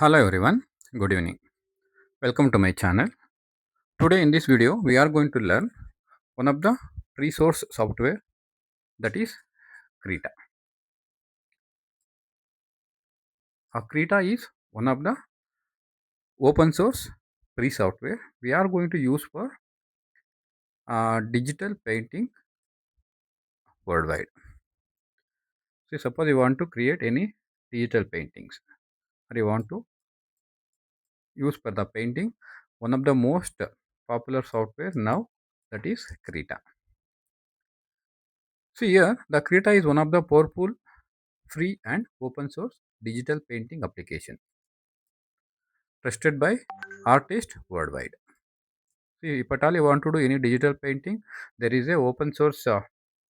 Hello everyone, good evening. Welcome to my channel. Today in this video we are going to learn one of the free source software, that is Krita. Krita is one of the open source free software we are going to use for digital painting worldwide. So suppose you want to create any digital paintings or you want to use for the painting, one of the most popular software now, that is Krita. So here the Krita is one of the powerful free and open source digital painting application trusted by artists worldwide. See, if at all you want to do any digital painting, there is a open source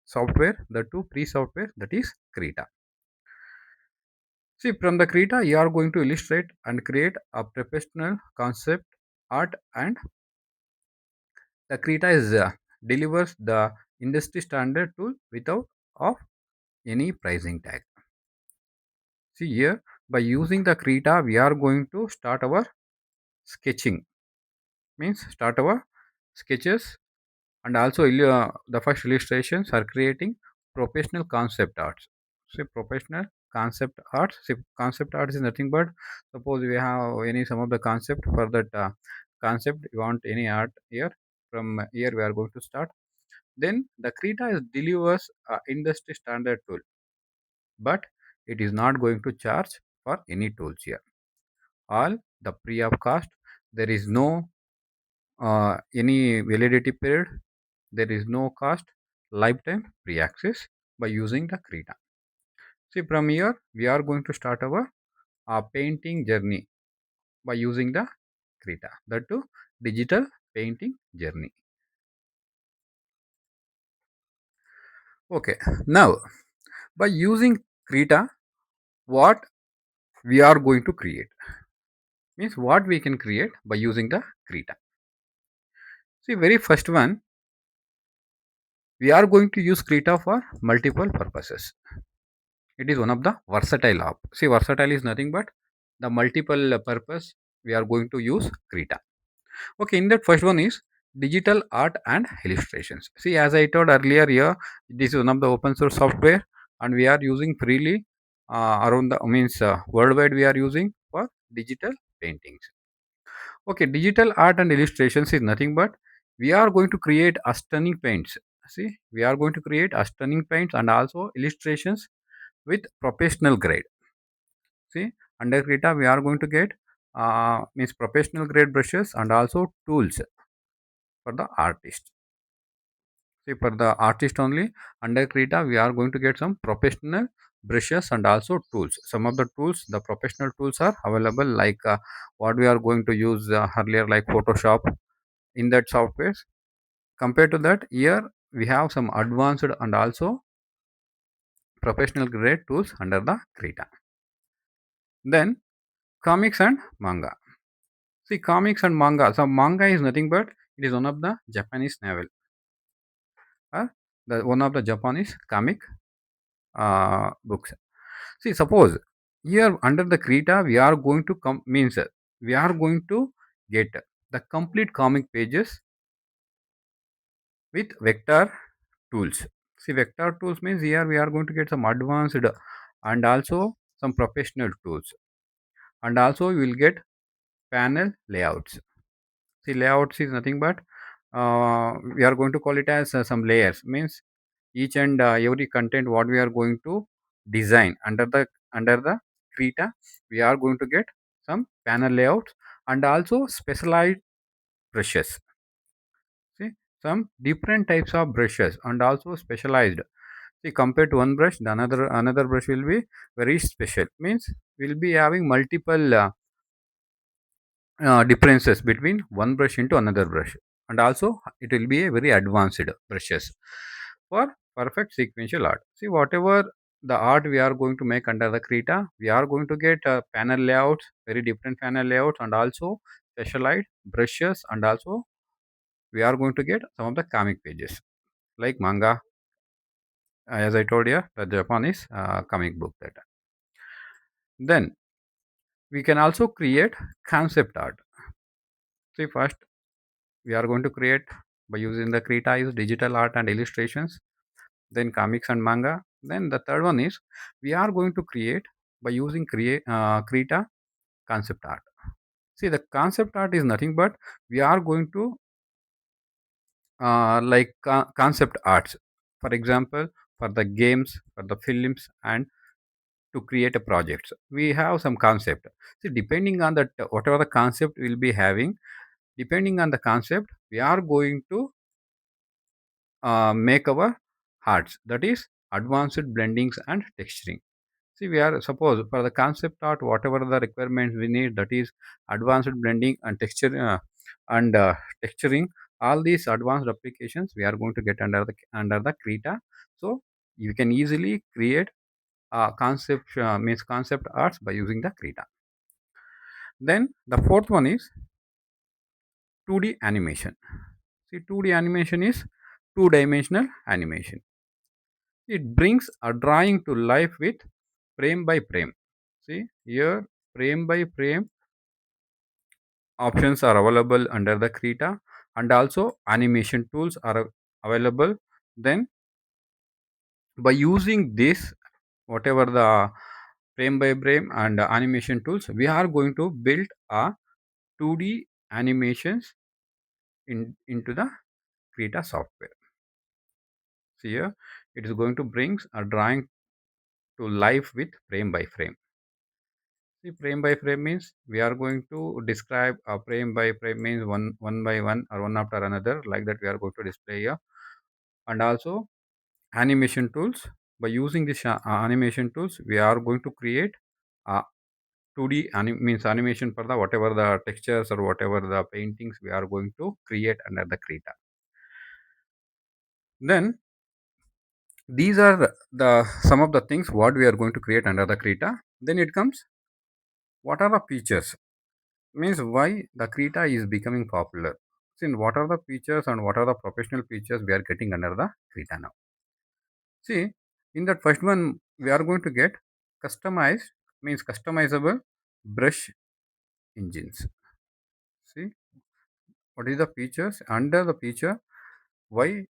software, the two free software, that is Krita. See, from the Krita, you are going to illustrate and create a professional concept art, and the Krita is delivers the industry standard tool without of any pricing tag. See here, by using the Krita, we are going to start our sketching, means start our sketches, and also the first illustrations are creating professional concept arts. So professional concept arts, see, concept arts is nothing but, suppose we have any some of the concept for that concept, you want any art here, from here we are going to start. Then the Krita is delivers industry standard tool, but it is not going to charge for any tools here, all the free of cost. There is no any validity period, there is no cost, lifetime free access by using the Krita. See, from here we are going to start our painting journey by using the Krita, that too digital painting journey. Okay, now by using Krita, what we are going to create, means what we can create by using the Krita. See, very first one, we are going to use Krita for multiple purposes. It is one of the versatile app. See, versatile is nothing but the multiple purpose we are going to use Krita. Okay, in that first one is digital art and illustrations. See, as I told earlier here, this is one of the open source software and we are using freely around the means worldwide we are using for digital paintings. Okay, digital art and illustrations is nothing but we are going to create a stunning paints. See, we are going to create a stunning paints and also illustrations with professional grade. See, under Krita we are going to get means professional grade brushes and also tools for the artist. See, for the artist only, under Krita we are going to get some professional brushes and also tools. Some of the tools, the professional tools are available, like what we are going to use earlier, like Photoshop in that software. Compared to that, here we have some advanced and also professional grade tools under the Krita. Then comics and manga. See, comics and manga. So manga is nothing but it is one of the Japanese novel, the one of the Japanese comic books. See, suppose here under the Krita we are going to come means we are going to get the complete comic pages with vector tools. See, vector tools means here we are going to get some advanced and also some professional tools, and also you will get panel layouts. See, layouts is nothing but we are going to call it as some layers, means each and every content what we are going to design under the Krita, we are going to get some panel layouts and also specialized brushes. See, some different types of brushes and also specialized. See, compared to one brush, the another brush will be very special, means we'll be having multiple differences between one brush into another brush, and also it will be a very advanced brushes for perfect sequential art. See, whatever the art we are going to make under the Krita, we are going to get panel layouts, very different panel layouts, and also specialized brushes, and also we are going to get some of the comic pages like manga, as I told you, the Japanese comic book that. Then We can also create concept art. See, first we are going to create by using the Krita is digital art and illustrations, then comics and manga. Then the third one is we are going to create by using Krita concept art. See, the concept art is nothing but we are going to concept arts. For example, for the games, for the films, and to create a project, we have some concept. See, depending on that, whatever the concept we'll be having, depending on the concept, we are going to make our arts. That is advanced blendings and texturing. See, we are suppose for the concept art, whatever the requirements we need, that is advanced blending and texturing. All these advanced applications we are going to get under the Krita. So you can easily create concept means concept arts by using the Krita. Then the fourth one is 2D animation. See, 2D animation is two-dimensional animation. It brings a drawing to life with frame by frame. See here, frame by frame options are available under the Krita, and also animation tools are available. Then by using this, whatever the frame by frame and animation tools, we are going to build a 2D animations into the Krita software. See here, it is going to bring a drawing to life with frame by frame. See, frame by frame means we are going to describe a frame by frame means one by one or one after another, like that we are going to display here. And also animation tools. By using this animation tools, we are going to create a 2D means animation for the whatever the textures or whatever the paintings we are going to create under the Krita. Then these are the some of the things what we are going to create under the Krita. Then it comes what are the features, means why the Krita is becoming popular. See, what are the features and what are the professional features we are getting under the Krita now. See, in that first one, we are going to get customized, means customizable brush engines. See, what is the features under the feature? Why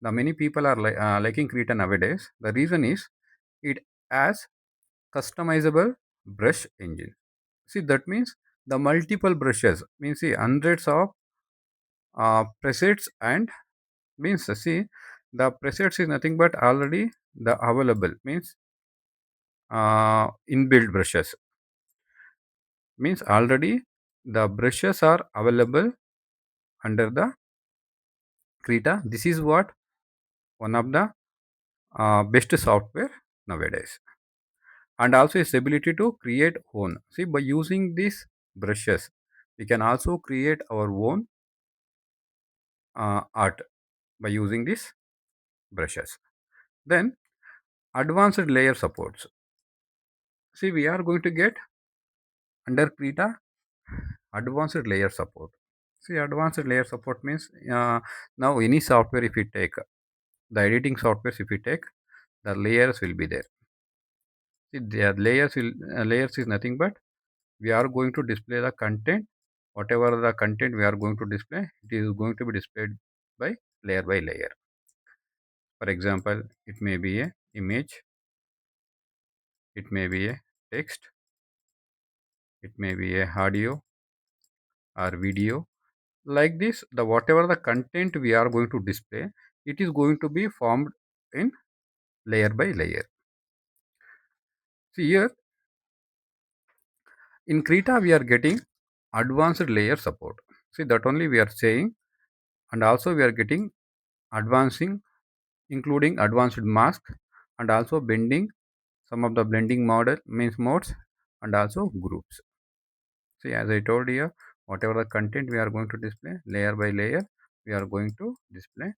the many people are liking Krita nowadays? The reason is it has customizable brush engine. See, that means the multiple brushes means see hundreds of presets and means see the presets is nothing but already the available means inbuilt brushes, means already the brushes are available under the Krita. This is what one of the best software nowadays, and also its ability to create own. See, by using these brushes we can also create our own art by using these brushes. Then advanced layer supports. See, we are going to get under Krita advanced layer support. See, advanced layer support means now any software if you take, the editing softwares if you take, the layers will be there. See, the layers is nothing but we are going to display the content. Whatever the content we are going to display, it is going to be displayed by layer. For example, it may be a image, it may be a text, it may be a audio or video. Like this, the whatever the content we are going to display, it is going to be formed in layer by layer. See here, in Krita we are getting advanced layer support. See, that only we are saying, and also we are getting advancing, including advanced mask and also bending, some of the blending model means modes, and also groups. See, as I told you, whatever the content we are going to display layer by layer, we are going to display.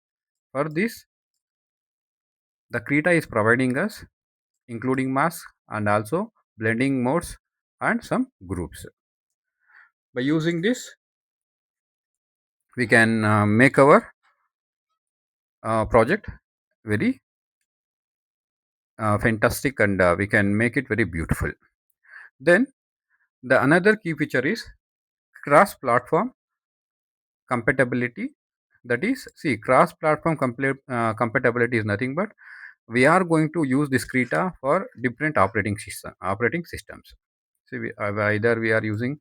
For this, the Krita is providing us including mask and also blending modes and some groups. By using this, we can make our project very fantastic, and we can make it very beautiful. Then The another key feature is cross platform compatibility. That is, see, cross platform compatibility is nothing but we are going to use this Krita for different operating systems. See, either we are using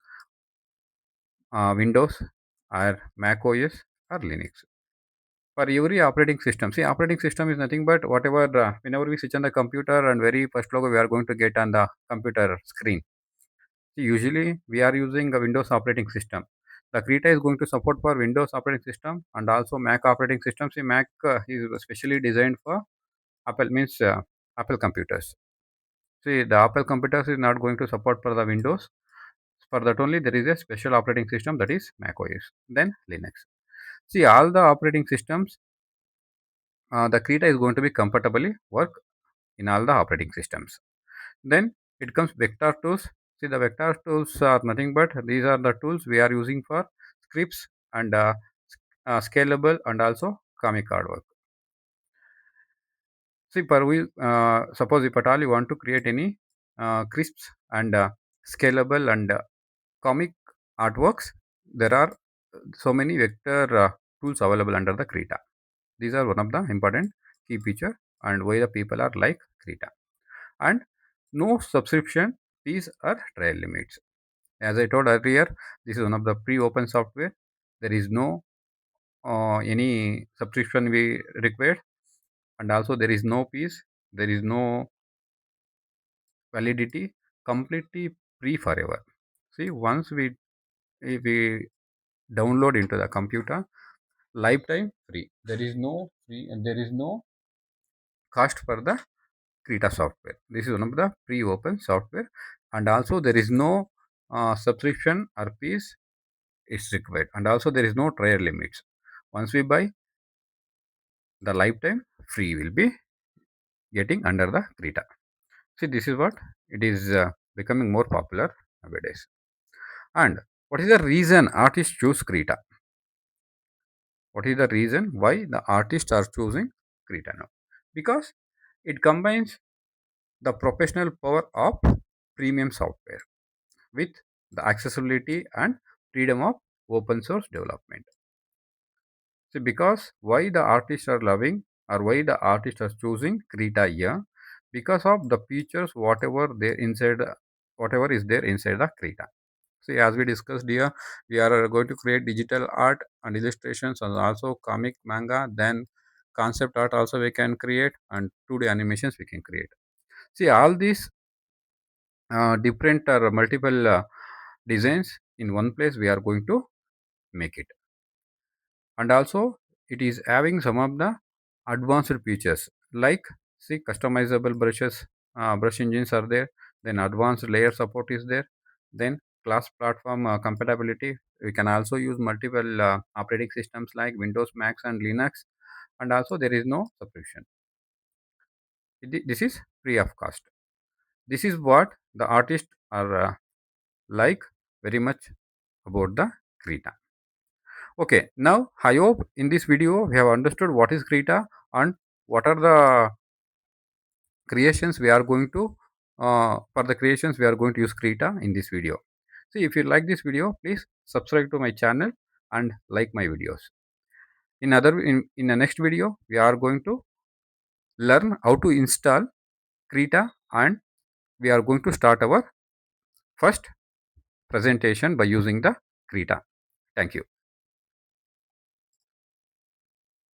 Windows or Mac OS or Linux. For every operating system, see, operating system is nothing but whatever, whenever we switch on the computer and very first logo we are going to get on the computer screen. See, usually we are using a Windows operating system. The Krita is going to support for Windows operating system and also Mac operating system. See, Mac is specially designed for Apple, means Apple computers. See, the Apple computers is not going to support for the Windows. For that only there is a special operating system, that is Mac OS. Then Linux. See, all the operating systems, the Krita is going to be comfortably work in all the operating systems. Then it comes vector tools. See, the vector tools are nothing but these are the tools we are using for scripts and scalable and also comic artwork. See, suppose if at all you want to create any crisps and scalable and comic artworks, there are so many vector tools available under the Krita. These are one of the important key feature and why the people are like Krita. And no subscription fees or trial limits. As I told earlier, this is one of the pre-open software. There is no any subscription we required, and also there is no fees. There is no validity. Completely free forever. See, once if we download into the computer, lifetime free. There is no free and there is no cost for the Krita software. This is one of the pre-open software, and also there is no subscription or fees is required, and also there is no trial limits. Once we buy, the lifetime free will be getting under the Krita. See, this is what it is becoming more popular nowadays. And what is the reason artists choose Krita? What is the reason why the artists are choosing Krita now? Because it combines the professional power of premium software with the accessibility and freedom of open source development. See, because why the artists are loving or why the artists are choosing Krita here? Because of the features, whatever is there inside the Krita. See, as we discussed here, we are going to create digital art and illustrations and also comic manga. Then concept art also we can create and 2D animations we can create. See, all these different or multiple designs in one place we are going to make it. And also it is having some of the advanced features like, see, customizable brush engines are there, then advanced layer support is there, then class platform compatibility. We can also use multiple operating systems like Windows, Macs and Linux, and also there is no subscription. This is free of cost. This is what the artists are like very much about the Krita. Okay, now I hope in this video we have understood what is Krita and what are the creations we are going to for the creations we are going to use Krita in this video. See, if you like this video, please subscribe to my channel and like my videos. In the next video, we are going to learn how to install Krita and we are going to start our first presentation by using the Krita. Thank you.